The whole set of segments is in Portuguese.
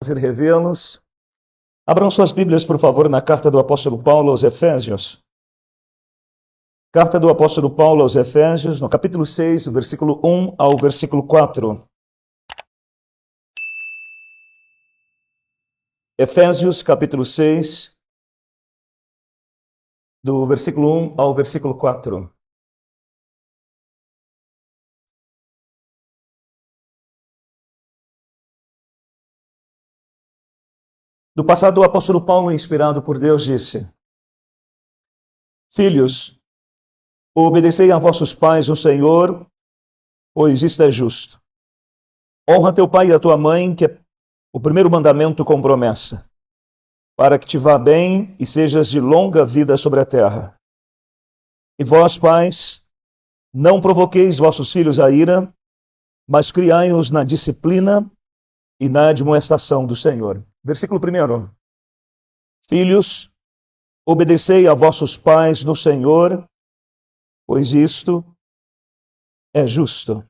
prazer revê-los. Abram suas Bíblias, por favor, na carta do apóstolo Paulo aos Efésios. Carta do apóstolo Paulo aos Efésios, no capítulo 6, do versículo 1 ao versículo 4. Efésios, capítulo 6, do versículo 1 ao versículo 4. No passado, o apóstolo Paulo, inspirado por Deus, disse: Filhos, obedecei a vossos pais no Senhor, pois isto é justo. Honra teu pai e a tua mãe, que é o primeiro mandamento com promessa, para que te vá bem e sejas de longa vida sobre a terra. E vós, pais, não provoqueis vossos filhos a ira, mas criai-os na disciplina e na admoestação do Senhor. Versículo 1. Filhos, obedecei a vossos pais no Senhor, pois isto é justo.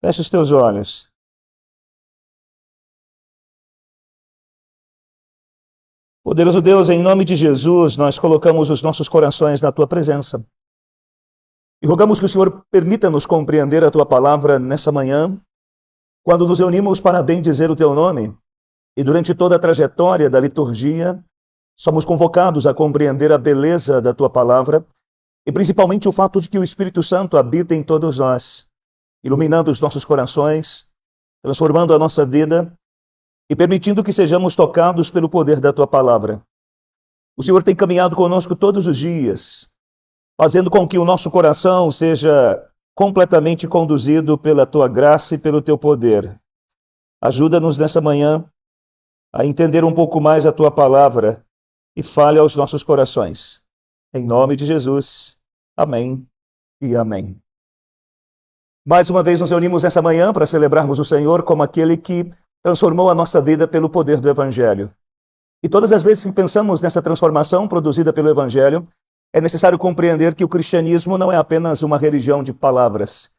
Feche os teus olhos. Poderoso Deus, em nome de Jesus, nós colocamos os nossos corações na tua presença. E rogamos que o Senhor permita-nos compreender a tua palavra nessa manhã, quando nos reunimos para bendizer o teu nome. E durante toda a trajetória da liturgia, somos convocados a compreender a beleza da tua palavra e principalmente o fato de que o Espírito Santo habita em todos nós, iluminando os nossos corações, transformando a nossa vida e permitindo que sejamos tocados pelo poder da tua palavra. O Senhor tem caminhado conosco todos os dias, fazendo com que o nosso coração seja completamente conduzido pela tua graça e pelo teu poder. Ajuda-nos nessa manhã a entender um pouco mais a tua palavra e fale aos nossos corações. Em nome de Jesus. Amém e amém. Mais uma vez nos reunimos essa manhã para celebrarmos o Senhor como aquele que transformou a nossa vida pelo poder do Evangelho. E todas as vezes que pensamos nessa transformação produzida pelo Evangelho, é necessário compreender que o cristianismo não é apenas uma religião de palavras.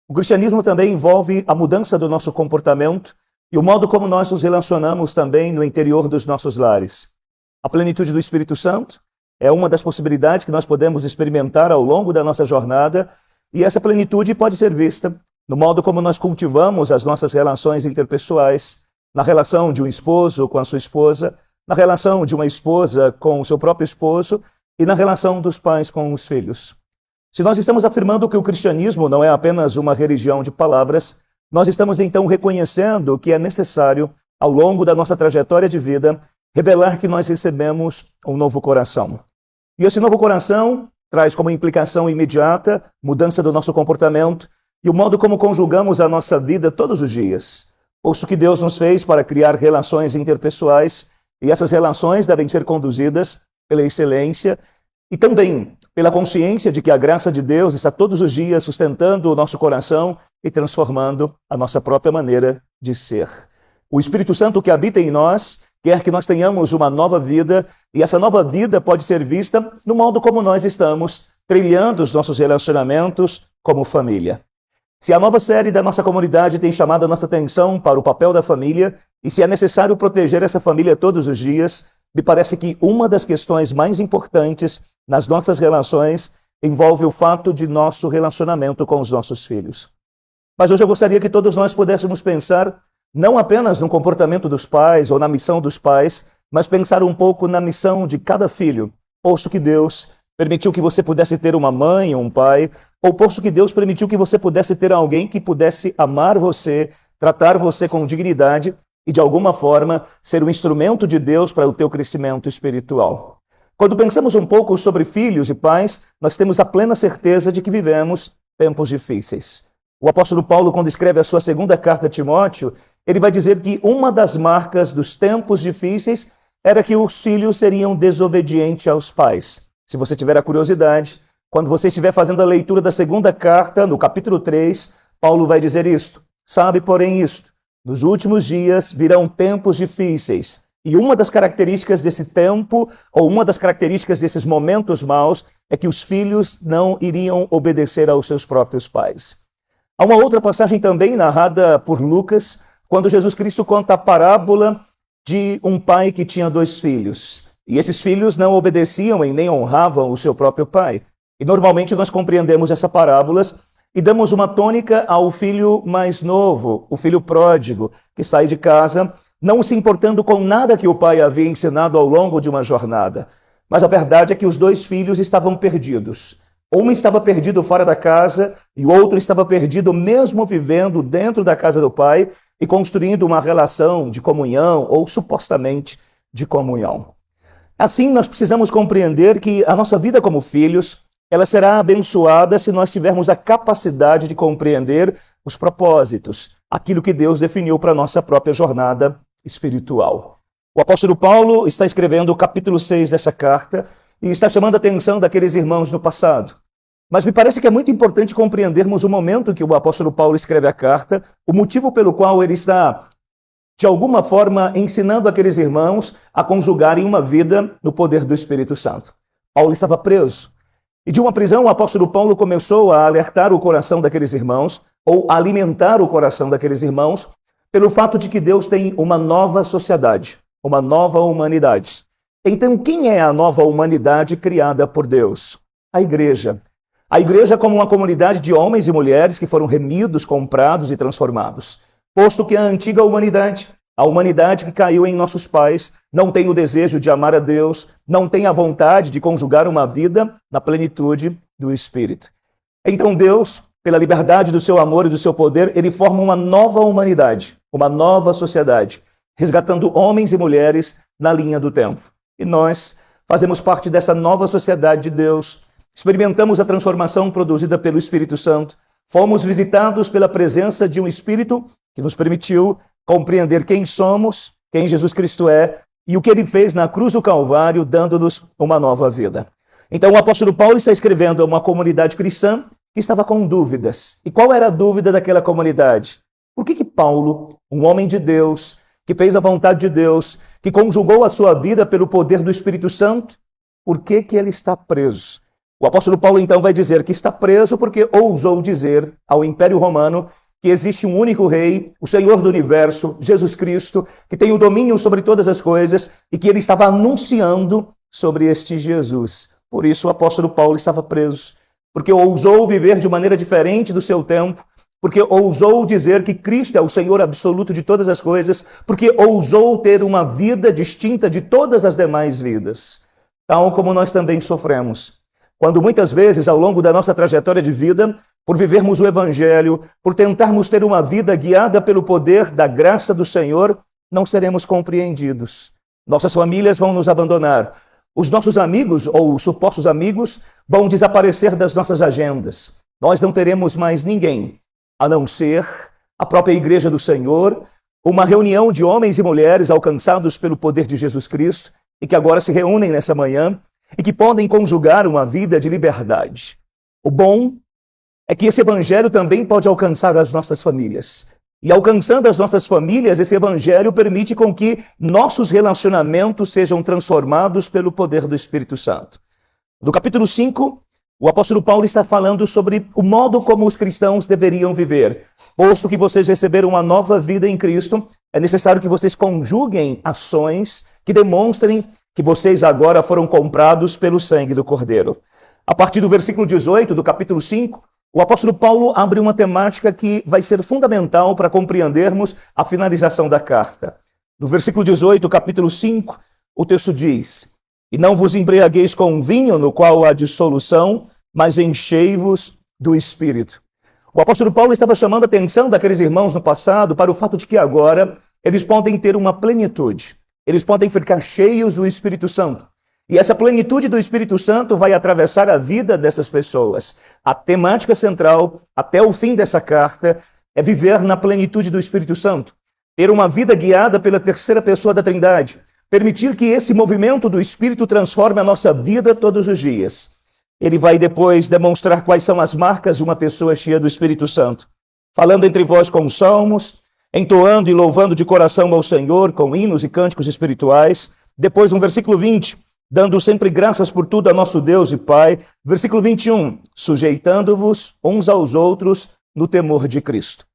O cristianismo também envolve a mudança do nosso comportamento e o modo como nós nos relacionamos também no interior dos nossos lares. A plenitude do Espírito Santo é uma das possibilidades que nós podemos experimentar ao longo da nossa jornada, e essa plenitude pode ser vista no modo como nós cultivamos as nossas relações interpessoais, na relação de um esposo com a sua esposa, na relação de uma esposa com o seu próprio esposo e na relação dos pais com os filhos. Se nós estamos afirmando que o cristianismo não é apenas uma religião de palavras, nós estamos então reconhecendo que é necessário, ao longo da nossa trajetória de vida, revelar que nós recebemos um novo coração. E esse novo coração traz como implicação imediata mudança do nosso comportamento e o modo como conjugamos a nossa vida todos os dias. Posto que Deus nos fez para criar relações interpessoais, e essas relações devem ser conduzidas pela excelência e também pela consciência de que a graça de Deus está todos os dias sustentando o nosso coração e transformando a nossa própria maneira de ser. O Espírito Santo que habita em nós quer que nós tenhamos uma nova vida, e essa nova vida pode ser vista no modo como nós estamos trilhando os nossos relacionamentos como família. Se a nova série da nossa comunidade tem chamado a nossa atenção para o papel da família, e se é necessário proteger essa família todos os dias, me parece que uma das questões mais importantes nas nossas relações envolve o fato de nosso relacionamento com os nossos filhos. Mas hoje eu gostaria que todos nós pudéssemos pensar não apenas no comportamento dos pais ou na missão dos pais, mas pensar um pouco na missão de cada filho, posto que Deus permitiu que você pudesse ter uma mãe ou um pai, ou posto que Deus permitiu que você pudesse ter alguém que pudesse amar você, tratar você com dignidade e, de alguma forma, ser um instrumento de Deus para o teu crescimento espiritual. Quando pensamos um pouco sobre filhos e pais, nós temos a plena certeza de que vivemos tempos difíceis. O apóstolo Paulo, quando escreve a sua segunda carta a Timóteo, ele vai dizer que uma das marcas dos tempos difíceis era que os filhos seriam desobedientes aos pais. Se você tiver a curiosidade, quando você estiver fazendo a leitura da segunda carta, no capítulo 3, Paulo vai dizer isto: sabe, porém, isto, nos últimos dias virão tempos difíceis. E uma das características desse tempo, ou uma das características desses momentos maus, é que os filhos não iriam obedecer aos seus próprios pais. Há uma outra passagem também narrada por Lucas, quando Jesus Cristo conta a parábola de um pai que tinha 2 filhos. E esses filhos não obedeciam e nem honravam o seu próprio pai. E normalmente nós compreendemos essa parábola e damos uma tônica ao filho mais novo, o filho pródigo, que sai de casa, não se importando com nada que o pai havia ensinado ao longo de uma jornada. Mas a verdade é que os 2 filhos estavam perdidos. Um estava perdido fora da casa e o outro estava perdido mesmo vivendo dentro da casa do pai e construindo uma relação de comunhão ou supostamente de comunhão. Assim, nós precisamos compreender que a nossa vida como filhos, ela será abençoada se nós tivermos a capacidade de compreender os propósitos, aquilo que Deus definiu para a nossa própria jornada espiritual. O apóstolo Paulo está escrevendo o capítulo 6 dessa carta e está chamando a atenção daqueles irmãos no passado. Mas me parece que é muito importante compreendermos o momento que o apóstolo Paulo escreve a carta, o motivo pelo qual ele está, de alguma forma, ensinando aqueles irmãos a conjugarem uma vida no poder do Espírito Santo. Paulo estava preso. E de uma prisão, o apóstolo Paulo começou a alertar o coração daqueles irmãos, ou a alimentar o coração daqueles irmãos, pelo fato de que Deus tem uma nova sociedade, uma nova humanidade. Então, quem é a nova humanidade criada por Deus? A igreja. A igreja como uma comunidade de homens e mulheres que foram remidos, comprados e transformados. Posto que a antiga humanidade, a humanidade que caiu em nossos pais, não tem o desejo de amar a Deus, não tem a vontade de conjugar uma vida na plenitude do Espírito. Então Deus, pela liberdade do seu amor e do seu poder, ele forma uma nova humanidade, uma nova sociedade, resgatando homens e mulheres na linha do tempo. E nós fazemos parte dessa nova sociedade de Deus, experimentamos a transformação produzida pelo Espírito Santo, fomos visitados pela presença de um Espírito que nos permitiu compreender quem somos, quem Jesus Cristo é e o que ele fez na cruz do Calvário, dando-nos uma nova vida. Então o apóstolo Paulo está escrevendo a uma comunidade cristã que estava com dúvidas. E qual era a dúvida daquela comunidade? Por que Paulo, um homem de Deus, que fez a vontade de Deus, que conjugou a sua vida pelo poder do Espírito Santo, por que ele está preso? O apóstolo Paulo então vai dizer que está preso porque ousou dizer ao Império Romano que existe um único rei, o Senhor do universo, Jesus Cristo, que tem o domínio sobre todas as coisas e que ele estava anunciando sobre este Jesus. Por isso o apóstolo Paulo estava preso, porque ousou viver de maneira diferente do seu tempo, porque ousou dizer que Cristo é o Senhor absoluto de todas as coisas, porque ousou ter uma vida distinta de todas as demais vidas, tal como nós também sofremos. Quando muitas vezes, ao longo da nossa trajetória de vida, por vivermos o Evangelho, por tentarmos ter uma vida guiada pelo poder da graça do Senhor, não seremos compreendidos. Nossas famílias vão nos abandonar. Os nossos amigos, ou supostos amigos, vão desaparecer das nossas agendas. Nós não teremos mais ninguém, a não ser a própria Igreja do Senhor, uma reunião de homens e mulheres alcançados pelo poder de Jesus Cristo, e que agora se reúnem nessa manhã, e que podem conjugar uma vida de liberdade. O bom é que esse evangelho também pode alcançar as nossas famílias. E alcançando as nossas famílias, esse evangelho permite com que nossos relacionamentos sejam transformados pelo poder do Espírito Santo. No capítulo 5, o apóstolo Paulo está falando sobre o modo como os cristãos deveriam viver. Posto que vocês receberam uma nova vida em Cristo, é necessário que vocês conjuguem ações que demonstrem que vocês agora foram comprados pelo sangue do Cordeiro. A partir do versículo 18 do capítulo 5, o apóstolo Paulo abre uma temática que vai ser fundamental para compreendermos a finalização da carta. No versículo 18 do capítulo 5, o texto diz: "E não vos embriagueis com vinho, no qual há dissolução, mas enchei-vos do Espírito." O apóstolo Paulo estava chamando a atenção daqueles irmãos no passado para o fato de que agora eles podem ter uma plenitude. Eles podem ficar cheios do Espírito Santo. E essa plenitude do Espírito Santo vai atravessar a vida dessas pessoas. A temática central, até o fim dessa carta, é viver na plenitude do Espírito Santo. Ter uma vida guiada pela terceira pessoa da Trindade. Permitir que esse movimento do Espírito transforme a nossa vida todos os dias. Ele vai depois demonstrar quais são as marcas de uma pessoa cheia do Espírito Santo. Falando entre vós com salmos, entoando e louvando de coração ao Senhor, com hinos e cânticos espirituais. Depois, no versículo 20, dando sempre graças por tudo a nosso Deus e Pai. Versículo 21, sujeitando-vos uns aos outros no temor de Cristo.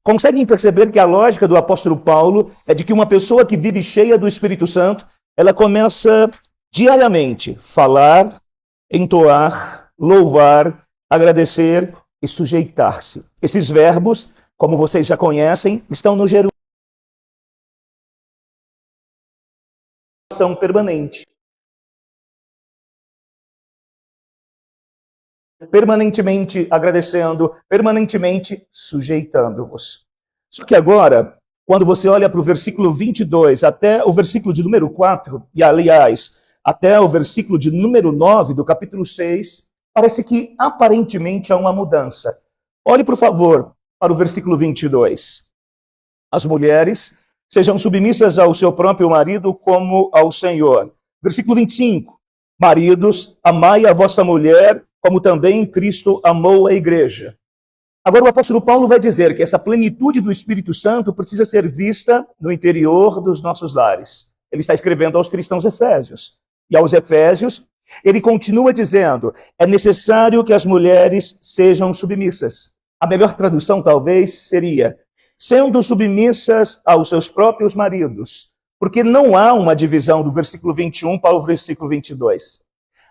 Conseguem perceber que a lógica do apóstolo Paulo é de que uma pessoa que vive cheia do Espírito Santo, ela começa diariamente a falar, entoar, louvar, agradecer e sujeitar-se. Esses verbos, como vocês já conhecem, estão no gerúndio. Ação permanente. Permanentemente agradecendo, permanentemente sujeitando-vos. Só que agora, quando você olha para o versículo 22 até o versículo de número 4, e aliás, até o versículo de número 9 do capítulo 6, parece que aparentemente há uma mudança. Olhe, por favor, para o versículo 22. As mulheres sejam submissas ao seu próprio marido como ao Senhor. Versículo 25. Maridos, amai a vossa mulher, como também Cristo amou a igreja. Agora o apóstolo Paulo vai dizer que essa plenitude do Espírito Santo precisa ser vista no interior dos nossos lares. Ele está escrevendo aos cristãos efésios. E aos efésios, ele continua dizendo, é necessário que as mulheres sejam submissas. A melhor tradução talvez seria, sendo submissas aos seus próprios maridos. Porque não há uma divisão do versículo 21 para o versículo 22.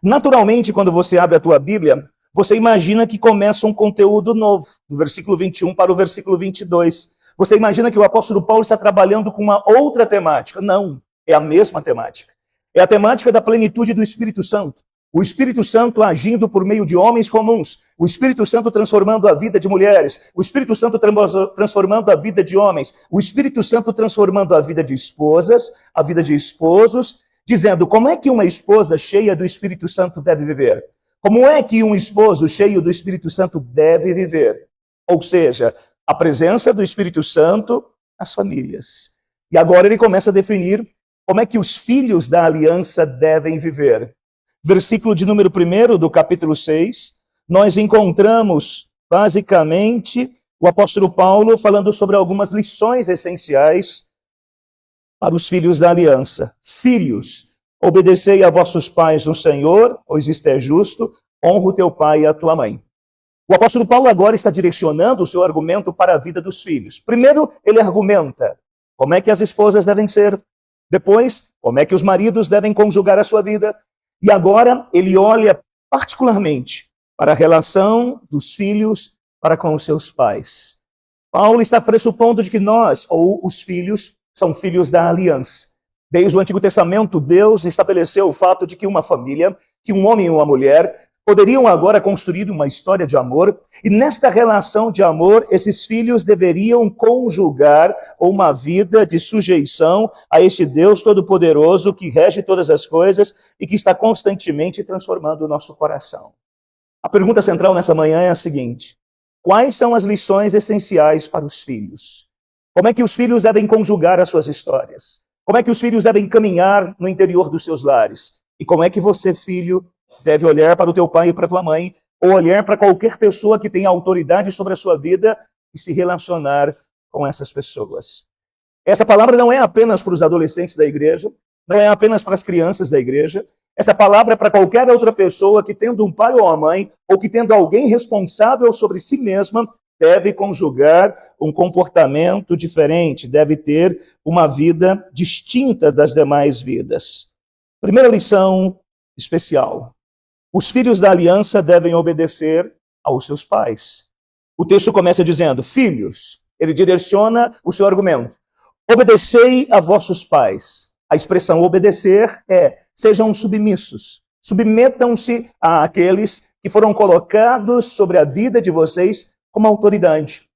Naturalmente, quando você abre a tua Bíblia, você imagina que começa um conteúdo novo, do versículo 21 para o versículo 22. Você imagina que o apóstolo Paulo está trabalhando com uma outra temática. Não, é a mesma temática. É a temática da plenitude do Espírito Santo. O Espírito Santo agindo por meio de homens comuns. O Espírito Santo transformando a vida de mulheres. O Espírito Santo transformando a vida de homens. O Espírito Santo transformando a vida de esposas, a vida de esposos, dizendo como é que uma esposa cheia do Espírito Santo deve viver. Como é que um esposo cheio do Espírito Santo deve viver? Ou seja, a presença do Espírito Santo nas famílias. E agora ele começa a definir como é que os filhos da aliança devem viver. Versículo de número 1 do capítulo 6, nós encontramos basicamente o apóstolo Paulo falando sobre algumas lições essenciais para os filhos da aliança. Filhos, obedecei a vossos pais no Senhor, pois isto é justo, honra o teu pai e a tua mãe. O apóstolo Paulo agora está direcionando o seu argumento para a vida dos filhos. Primeiro, ele argumenta como é que as esposas devem ser. Depois, como é que os maridos devem conjugar a sua vida. E agora, ele olha particularmente para a relação dos filhos para com os seus pais. Paulo está pressupondo de que nós, ou os filhos, são filhos da aliança. Desde o Antigo Testamento, Deus estabeleceu o fato de que uma família, que um homem e uma mulher, poderiam agora construir uma história de amor, e nesta relação de amor, esses filhos deveriam conjugar uma vida de sujeição a este Deus Todo-Poderoso que rege todas as coisas e que está constantemente transformando o nosso coração. A pergunta central nessa manhã é a seguinte: quais são as lições essenciais para os filhos? Como é que os filhos devem conjugar as suas histórias? Como é que os filhos devem caminhar no interior dos seus lares? E como é que você, filho, deve olhar para o teu pai e para a tua mãe, ou olhar para qualquer pessoa que tenha autoridade sobre a sua vida e se relacionar com essas pessoas? Essa palavra não é apenas para os adolescentes da igreja, não é apenas para as crianças da igreja. Essa palavra é para qualquer outra pessoa que, tendo um pai ou uma mãe, ou que tendo alguém responsável sobre si mesma, deve conjugar um comportamento diferente, deve ter uma vida distinta das demais vidas. Primeira lição especial: os filhos da aliança devem obedecer aos seus pais. O texto começa dizendo, filhos, ele direciona o seu argumento. Obedecei a vossos pais. A expressão obedecer é, sejam submissos. Submetam-se àqueles que foram colocados sobre a vida de vocês como autoridade.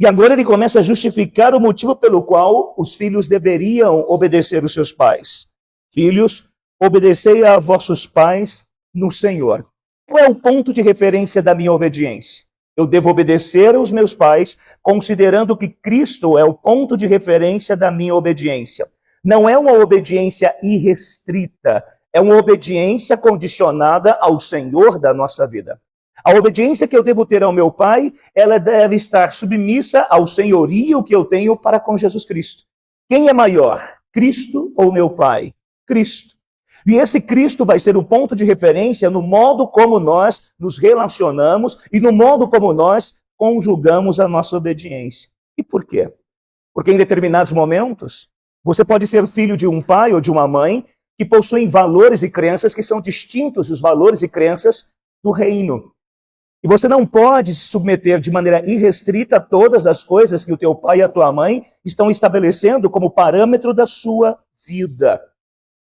E agora ele começa a justificar o motivo pelo qual os filhos deveriam obedecer os seus pais. Filhos, obedecei a vossos pais no Senhor. Qual é o ponto de referência da minha obediência? Eu devo obedecer aos meus pais, considerando que Cristo é o ponto de referência da minha obediência. Não é uma obediência irrestrita, é uma obediência condicionada ao Senhor da nossa vida. A obediência que eu devo ter ao meu pai, ela deve estar submissa ao senhorio que eu tenho para com Jesus Cristo. Quem é maior, Cristo ou meu pai? Cristo. E esse Cristo vai ser o ponto de referência no modo como nós nos relacionamos e no modo como nós conjugamos a nossa obediência. E por quê? Porque em determinados momentos, você pode ser filho de um pai ou de uma mãe que possuem valores e crenças que são distintos dos valores e crenças do reino. E você não pode se submeter de maneira irrestrita a todas as coisas que o teu pai e a tua mãe estão estabelecendo como parâmetro da sua vida.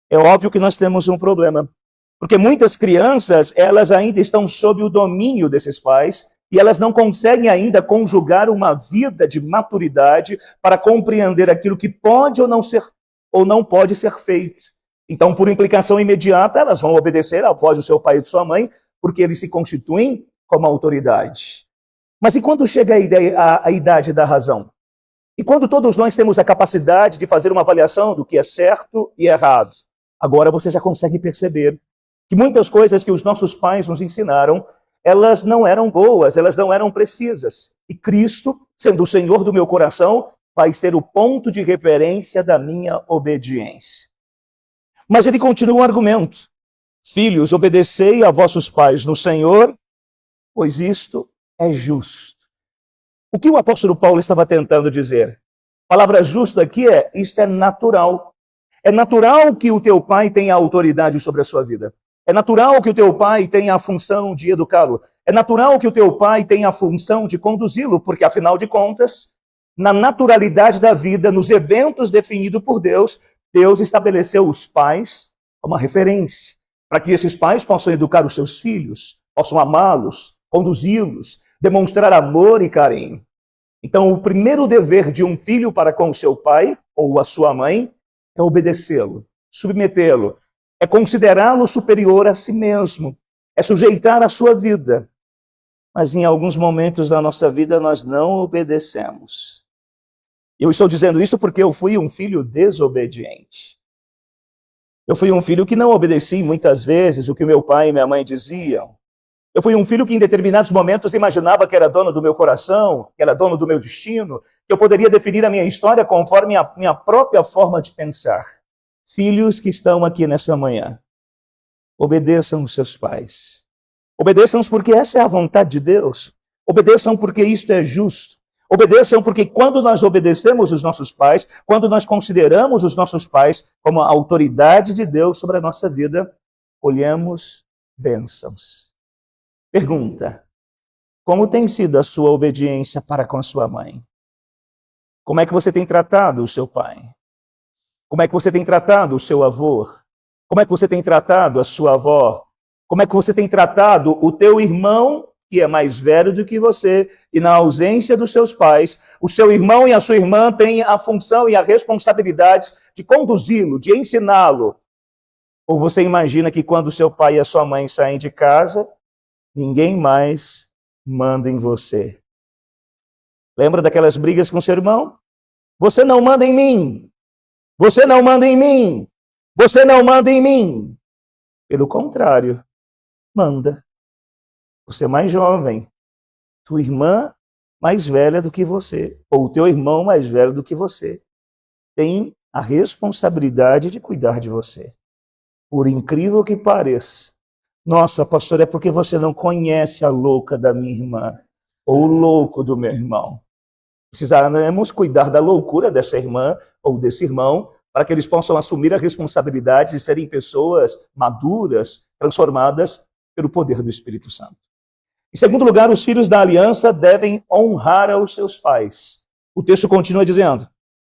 É óbvio que nós temos um problema, porque muitas crianças, elas ainda estão sob o domínio desses pais e elas não conseguem ainda conjugar uma vida de maturidade para compreender aquilo que pode ou não pode ser feito. Então, por implicação imediata, elas vão obedecer à voz do seu pai e de sua mãe, porque eles se constituem como autoridade. Mas e quando chega a idade da razão? E quando todos nós temos a capacidade de fazer uma avaliação do que é certo e errado? Agora você já consegue perceber que muitas coisas que os nossos pais nos ensinaram, elas não eram boas, elas não eram precisas. E Cristo, sendo o Senhor do meu coração, vai ser o ponto de referência da minha obediência. Mas ele continua o argumento. Filhos, obedecei a vossos pais no Senhor, pois isto é justo. O que o apóstolo Paulo estava tentando dizer? A palavra justo aqui isto é natural. É natural que o teu pai tenha autoridade sobre a sua vida. É natural que o teu pai tenha a função de educá-lo. É natural que o teu pai tenha a função de conduzi-lo, porque afinal de contas, na naturalidade da vida, nos eventos definidos por Deus, Deus estabeleceu os pais como uma referência, para que esses pais possam educar os seus filhos, possam amá-los, conduzi-los, demonstrar amor e carinho. Então, o primeiro dever de um filho para com o seu pai ou a sua mãe é obedecê-lo, submetê-lo, é considerá-lo superior a si mesmo, é sujeitar a sua vida. Mas em alguns momentos da nossa vida nós não obedecemos. Eu estou dizendo isso porque eu fui um filho desobediente. Eu fui um filho que não obedeci muitas vezes o que meu pai e minha mãe diziam. Eu fui um filho que em determinados momentos imaginava que era dono do meu coração, que era dono do meu destino, que eu poderia definir a minha história conforme a minha própria forma de pensar. Filhos que estão aqui nessa manhã, obedeçam os seus pais. Obedeçam-os porque essa é a vontade de Deus. Obedeçam porque isto é justo. Obedeçam porque quando nós obedecemos os nossos pais, quando nós consideramos os nossos pais como a autoridade de Deus sobre a nossa vida, colhemos bênçãos. Pergunta: como tem sido a sua obediência para com a sua mãe? Como é que você tem tratado o seu pai? Como é que você tem tratado o seu avô? Como é que você tem tratado a sua avó? Como é que você tem tratado o teu irmão, que é mais velho do que você, e na ausência dos seus pais, o seu irmão e a sua irmã têm a função e a responsabilidade de conduzi-lo, de ensiná-lo? Ou você imagina que quando seu pai e a sua mãe saem de casa, ninguém mais manda em você? Lembra daquelas brigas com seu irmão? Você não manda em mim. Você não manda em mim. Você não manda em mim. Pelo contrário, manda. Você é mais jovem. Tua irmã mais velha do que você, ou teu irmão mais velho do que você, tem a responsabilidade de cuidar de você. Por incrível que pareça. Nossa, pastor, é porque você não conhece a louca da minha irmã, ou o louco do meu irmão. Precisaremos cuidar da loucura dessa irmã ou desse irmão, para que eles possam assumir a responsabilidade de serem pessoas maduras, transformadas pelo poder do Espírito Santo. Em segundo lugar, os filhos da aliança devem honrar aos seus pais. O texto continua dizendo: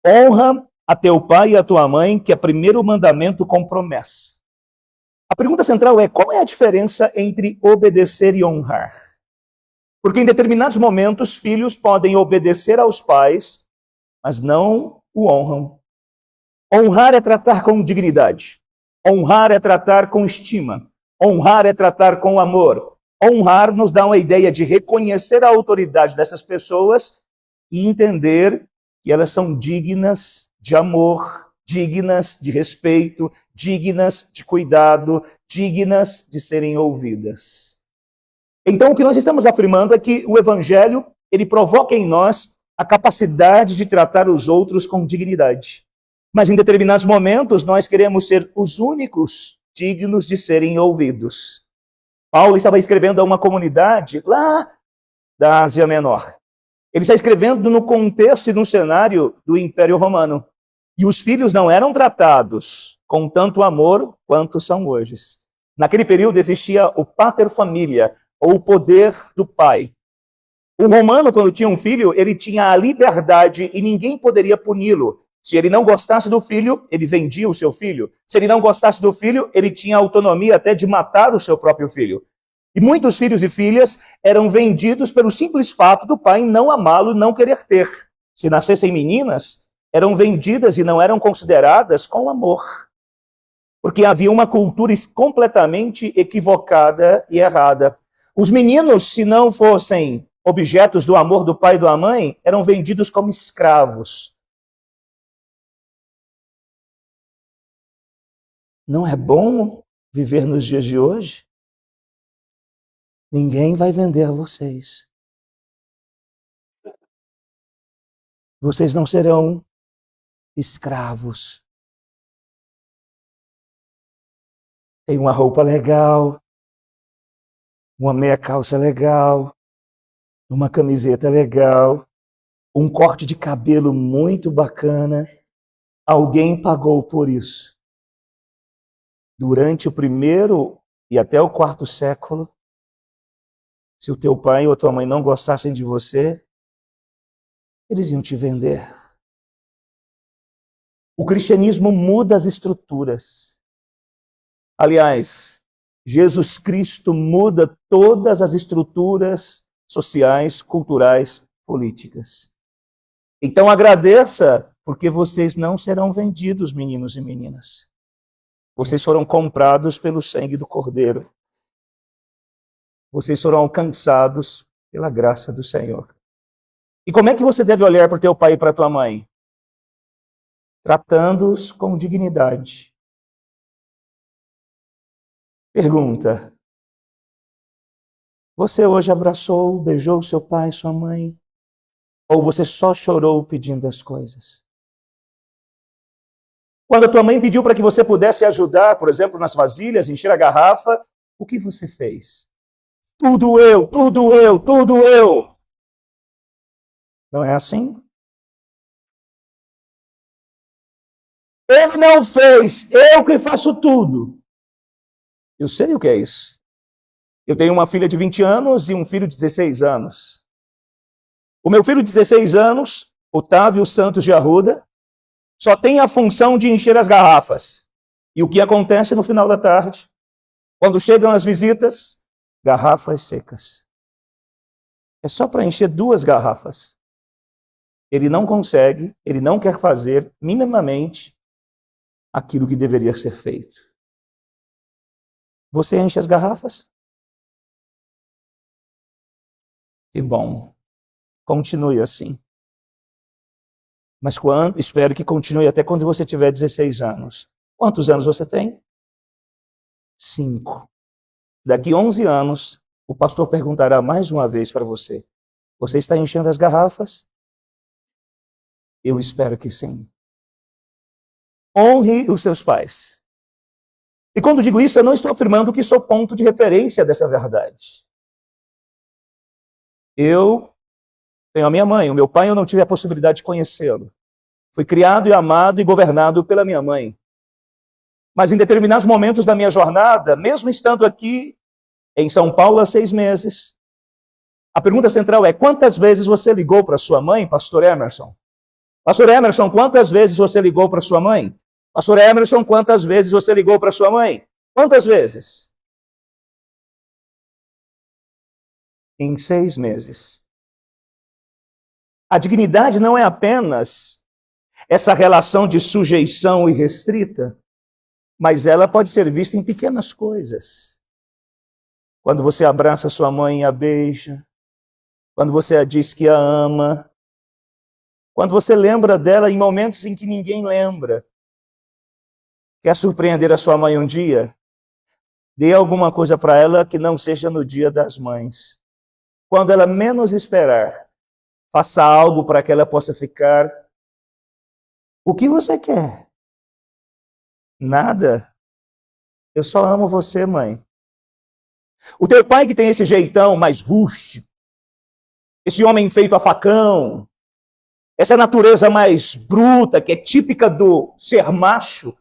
honra a teu pai e a tua mãe, que é primeiro mandamento com promessa. A pergunta central é: qual é a diferença entre obedecer e honrar? Porque em determinados momentos, filhos podem obedecer aos pais, mas não o honram. Honrar é tratar com dignidade. Honrar é tratar com estima. Honrar é tratar com amor. Honrar nos dá uma ideia de reconhecer a autoridade dessas pessoas e entender que elas são dignas de amor, dignas de respeito, dignas de cuidado, dignas de serem ouvidas. Então, o que nós estamos afirmando é que o Evangelho, ele provoca em nós a capacidade de tratar os outros com dignidade. Mas em determinados momentos, nós queremos ser os únicos dignos de serem ouvidos. Paulo estava escrevendo a uma comunidade lá da Ásia Menor. Ele está escrevendo no contexto e no cenário do Império Romano. E os filhos não eram tratados com tanto amor quanto são hoje. Naquele período existia o pater familia, ou o poder do pai. O romano, quando tinha um filho, ele tinha a liberdade e ninguém poderia puni-lo. Se ele não gostasse do filho, ele vendia o seu filho. Se ele não gostasse do filho, ele tinha autonomia até de matar o seu próprio filho. E muitos filhos e filhas eram vendidos pelo simples fato do pai não amá-lo e não querer ter. Se nascessem meninas, eram vendidas e não eram consideradas com amor. Porque havia uma cultura completamente equivocada e errada. Os meninos, se não fossem objetos do amor do pai e da mãe, eram vendidos como escravos. Não é bom viver nos dias de hoje? Ninguém vai vender vocês. Vocês não serão escravos. Tem uma roupa legal, uma meia calça legal, uma camiseta legal, um corte de cabelo muito bacana. Alguém pagou por isso. Durante o primeiro e até o quarto século, se o teu pai ou a tua mãe não gostassem de você, eles iam te vender. O cristianismo muda as estruturas. Aliás, Jesus Cristo muda todas as estruturas sociais, culturais, políticas. Então agradeça, porque vocês não serão vendidos, meninos e meninas. Vocês foram comprados pelo sangue do Cordeiro. Vocês foram alcançados pela graça do Senhor. E como é que você deve olhar para o teu pai e para a tua mãe? Tratando-os com dignidade. Pergunta: você hoje abraçou, beijou seu pai, sua mãe? Ou você só chorou pedindo as coisas? Quando a tua mãe pediu para que você pudesse ajudar, por exemplo, nas vasilhas, encher a garrafa, o que você fez? Tudo eu, tudo eu, tudo eu. Não é assim? Ele não fez, eu que faço tudo. Eu sei o que é isso. Eu tenho uma filha de 20 anos e um filho de 16 anos. O meu filho de 16 anos, Otávio Santos de Arruda, só tem a função de encher as garrafas. E o que acontece no final da tarde? Quando chegam as visitas, garrafas secas. É só para encher 2 garrafas. Ele não consegue, ele não quer fazer minimamente aquilo que deveria ser feito. Você enche as garrafas? Que bom. Continue assim. Mas espero que continue até quando você tiver 16 anos. Quantos anos você tem? 5. Daqui 11 anos, o pastor perguntará mais uma vez para você: você está enchendo as garrafas? Eu espero que sim. Honre os seus pais. E quando digo isso, eu não estou afirmando que sou ponto de referência dessa verdade. Eu tenho a minha mãe, o meu pai eu não tive a possibilidade de conhecê-lo. Fui criado e amado e governado pela minha mãe. Mas em determinados momentos da minha jornada, mesmo estando aqui em São Paulo há 6 meses, a pergunta central é: quantas vezes você ligou para sua mãe, pastor Emerson? Pastor Emerson, quantas vezes você ligou para sua mãe? Pastor Emerson, quantas vezes você ligou para sua mãe? Quantas vezes? Em 6 meses. A dignidade não é apenas essa relação de sujeição irrestrita, mas ela pode ser vista em pequenas coisas. Quando você abraça sua mãe e a beija, quando você a diz que a ama, quando você lembra dela em momentos em que ninguém lembra. Quer surpreender a sua mãe um dia? Dê alguma coisa para ela que não seja no Dia das Mães. Quando ela menos esperar, faça algo para que ela possa ficar. O que você quer? Nada. Eu só amo você, mãe. O teu pai que tem esse jeitão mais rústico, esse homem feito a facão, essa natureza mais bruta, que é típica do ser macho,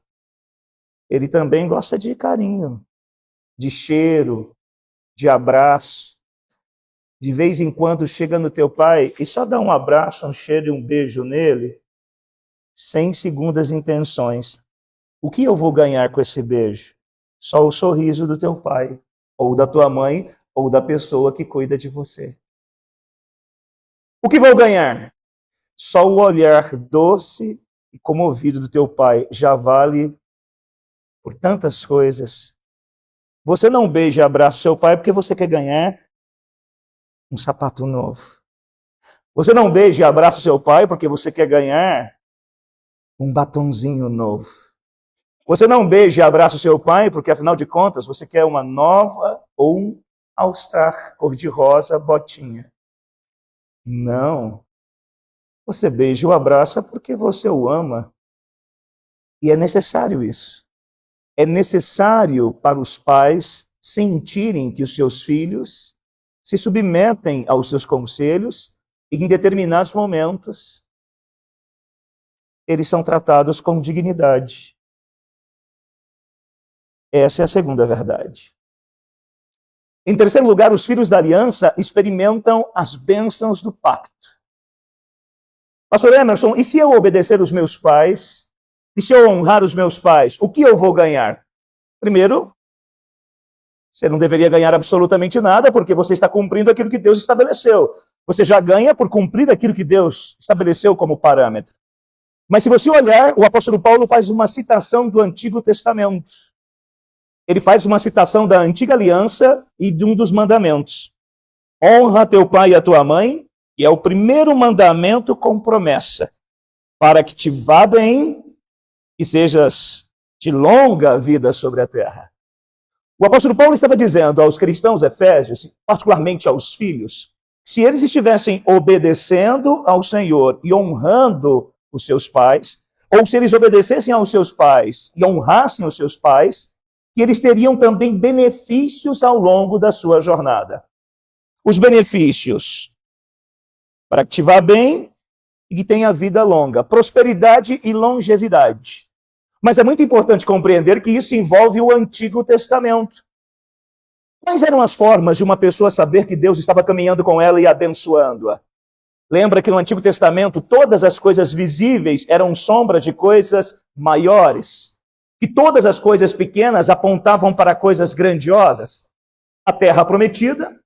ele também gosta de carinho, de cheiro, de abraço. De vez em quando chega no teu pai e só dá um abraço, um cheiro e um beijo nele, sem segundas intenções. O que eu vou ganhar com esse beijo? Só o sorriso do teu pai, ou da tua mãe, ou da pessoa que cuida de você. O que vou ganhar? Só o olhar doce e comovido do teu pai já vale por tantas coisas. Você não beija e abraça seu pai porque você quer ganhar um sapato novo. Você não beija e abraça seu pai porque você quer ganhar um batonzinho novo. Você não beija e abraça seu pai porque, afinal de contas, você quer uma nova ou um All-Star cor-de-rosa botinha. Não. Você beija e o abraça porque você o ama. E é necessário isso. É necessário para os pais sentirem que os seus filhos se submetem aos seus conselhos e em determinados momentos eles são tratados com dignidade. Essa é a segunda verdade. Em terceiro lugar, os filhos da aliança experimentam as bênçãos do pacto. Pastor Emerson, e se eu obedecer os meus pais? E se eu honrar os meus pais? O que eu vou ganhar? Primeiro, você não deveria ganhar absolutamente nada, porque você está cumprindo aquilo que Deus estabeleceu. Você já ganha por cumprir aquilo que Deus estabeleceu como parâmetro. Mas se você olhar, o apóstolo Paulo faz uma citação do Antigo Testamento. Ele faz uma citação da Antiga Aliança e de um dos mandamentos. Honra teu pai e a tua mãe, que é o primeiro mandamento com promessa, para que te vá bem e sejas de longa vida sobre a terra. O apóstolo Paulo estava dizendo aos cristãos efésios, particularmente aos filhos, se eles estivessem obedecendo ao Senhor e honrando os seus pais, ou se eles obedecessem aos seus pais e honrassem os seus pais, que eles teriam também benefícios ao longo da sua jornada. Os benefícios para que te vá bem e que tenha vida longa, prosperidade e longevidade. Mas é muito importante compreender que isso envolve o Antigo Testamento. Quais eram as formas de uma pessoa saber que Deus estava caminhando com ela e abençoando-a? Lembra que no Antigo Testamento todas as coisas visíveis eram sombras de coisas maiores, que todas as coisas pequenas apontavam para coisas grandiosas. A terra prometida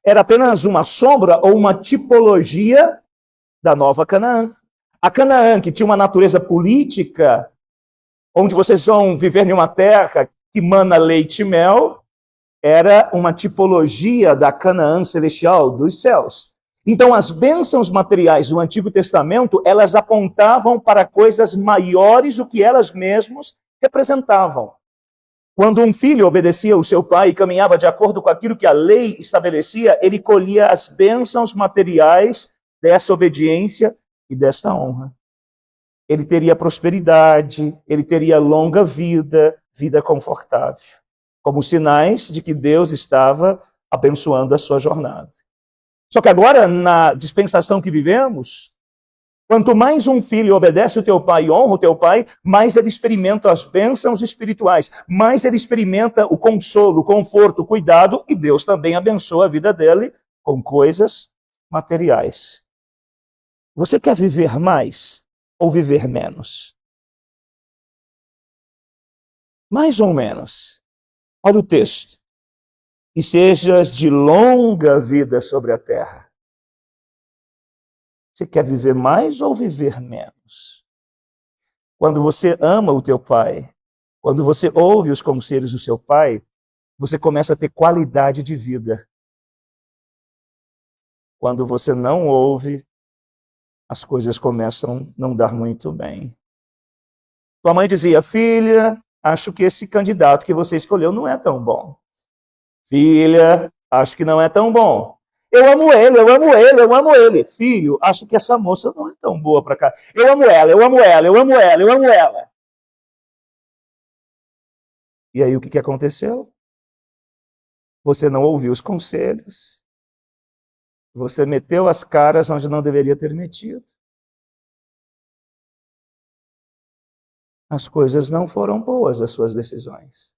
era apenas uma sombra ou uma tipologia da nova Canaã. A Canaã, que tinha uma natureza política, onde vocês vão viver em uma terra que mana leite e mel, era uma tipologia da Canaã celestial dos céus. Então, as bênçãos materiais do Antigo Testamento, elas apontavam para coisas maiores do que elas mesmas representavam. Quando um filho obedecia ao seu pai e caminhava de acordo com aquilo que a lei estabelecia, ele colhia as bênçãos materiais dessa obediência e dessa honra. Ele teria prosperidade, ele teria longa vida, vida confortável, como sinais de que Deus estava abençoando a sua jornada. Só que agora, na dispensação que vivemos, quanto mais um filho obedece o teu pai e honra o teu pai, mais ele experimenta as bênçãos espirituais, mais ele experimenta o consolo, o conforto, o cuidado, e Deus também abençoa a vida dele com coisas materiais. Você quer viver mais ou viver menos? Mais ou menos. Olha o texto. E sejas de longa vida sobre a terra. Você quer viver mais ou viver menos? Quando você ama o teu pai, quando você ouve os conselhos do seu pai, você começa a ter qualidade de vida. Quando você não ouve, as coisas começam a não dar muito bem. Tua mãe dizia, filha, acho que esse candidato que você escolheu não é tão bom. Filha, acho que não é tão bom. Eu amo ele, eu amo ele, eu amo ele. Filho, acho que essa moça não é tão boa para cá. Eu amo ela, eu amo ela, eu amo ela, eu amo ela. E aí o que aconteceu? Você não ouviu os conselhos. Você meteu as caras onde não deveria ter metido. As coisas não foram boas, as suas decisões.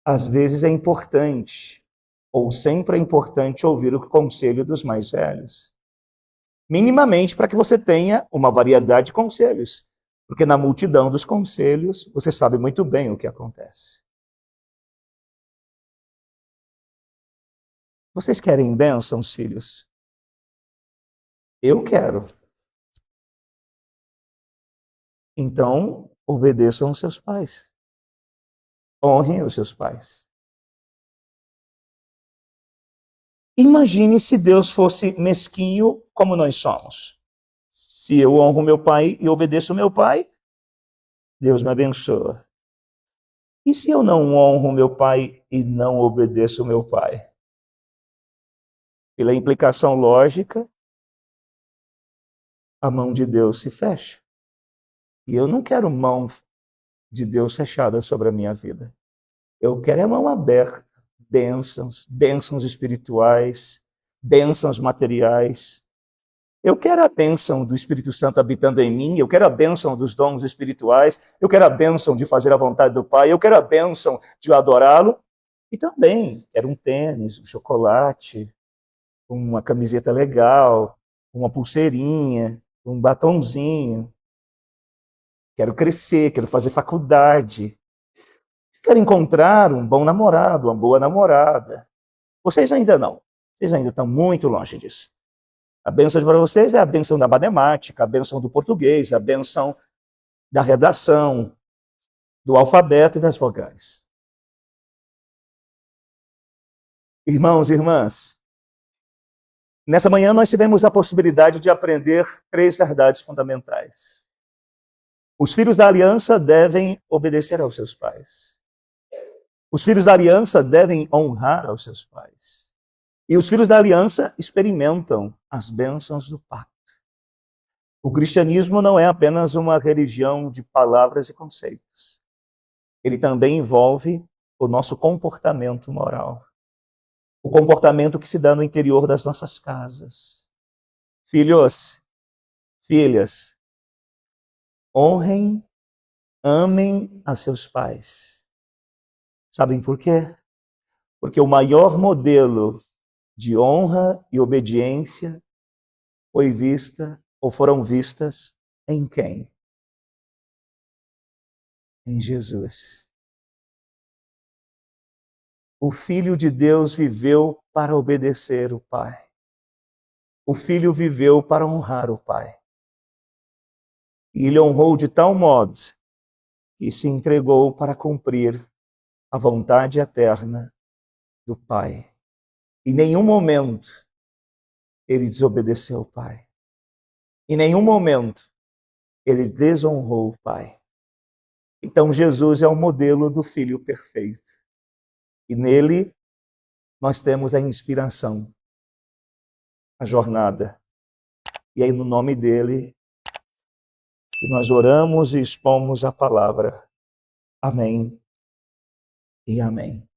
Às vezes é importante, ou sempre é importante, ouvir o conselho dos mais velhos. Minimamente para que você tenha uma variedade de conselhos. Porque na multidão dos conselhos, você sabe muito bem o que acontece. Vocês querem bênçãos, filhos? Eu quero. Então, obedeçam aos seus pais. Honrem os seus pais. Imagine se Deus fosse mesquinho como nós somos. Se eu honro meu pai e obedeço meu pai, Deus me abençoa. E se eu não honro meu pai e não obedeço meu pai? Pela implicação lógica, a mão de Deus se fecha. E eu não quero mão de Deus fechada sobre a minha vida. Eu quero a mão aberta, bênçãos espirituais, bênçãos materiais. Eu quero a bênção do Espírito Santo habitando em mim, eu quero a bênção dos dons espirituais, eu quero a bênção de fazer a vontade do Pai, eu quero a bênção de adorá-lo. E também quero um tênis, um chocolate, uma camiseta legal, uma pulseirinha, um batonzinho. Quero crescer, quero fazer faculdade. Quero encontrar um bom namorado, uma boa namorada. Vocês ainda não. Vocês ainda estão muito longe disso. A bênção para vocês é a bênção da matemática, a bênção do português, a bênção da redação, do alfabeto e das vogais. Irmãos e irmãs, nessa manhã nós tivemos a possibilidade de aprender 3 verdades fundamentais. Os filhos da aliança devem obedecer aos seus pais. Os filhos da aliança devem honrar aos seus pais. E os filhos da aliança experimentam as bênçãos do pacto. O cristianismo não é apenas uma religião de palavras e conceitos. Ele também envolve o nosso comportamento moral. O comportamento que se dá no interior das nossas casas. Filhos, filhas, honrem, amem a seus pais. Sabem por quê? Porque o maior modelo de honra e obediência foi vista ou foram vistas em quem? Em Jesus. O Filho de Deus viveu para obedecer o Pai. O Filho viveu para honrar o Pai. E ele honrou de tal modo que se entregou para cumprir a vontade eterna do Pai. Em nenhum momento ele desobedeceu o Pai. Em nenhum momento ele desonrou o Pai. Então Jesus é o modelo do Filho perfeito. E nele nós temos a inspiração, a jornada. E aí no nome dele que nós oramos e expomos a palavra. Amém e amém.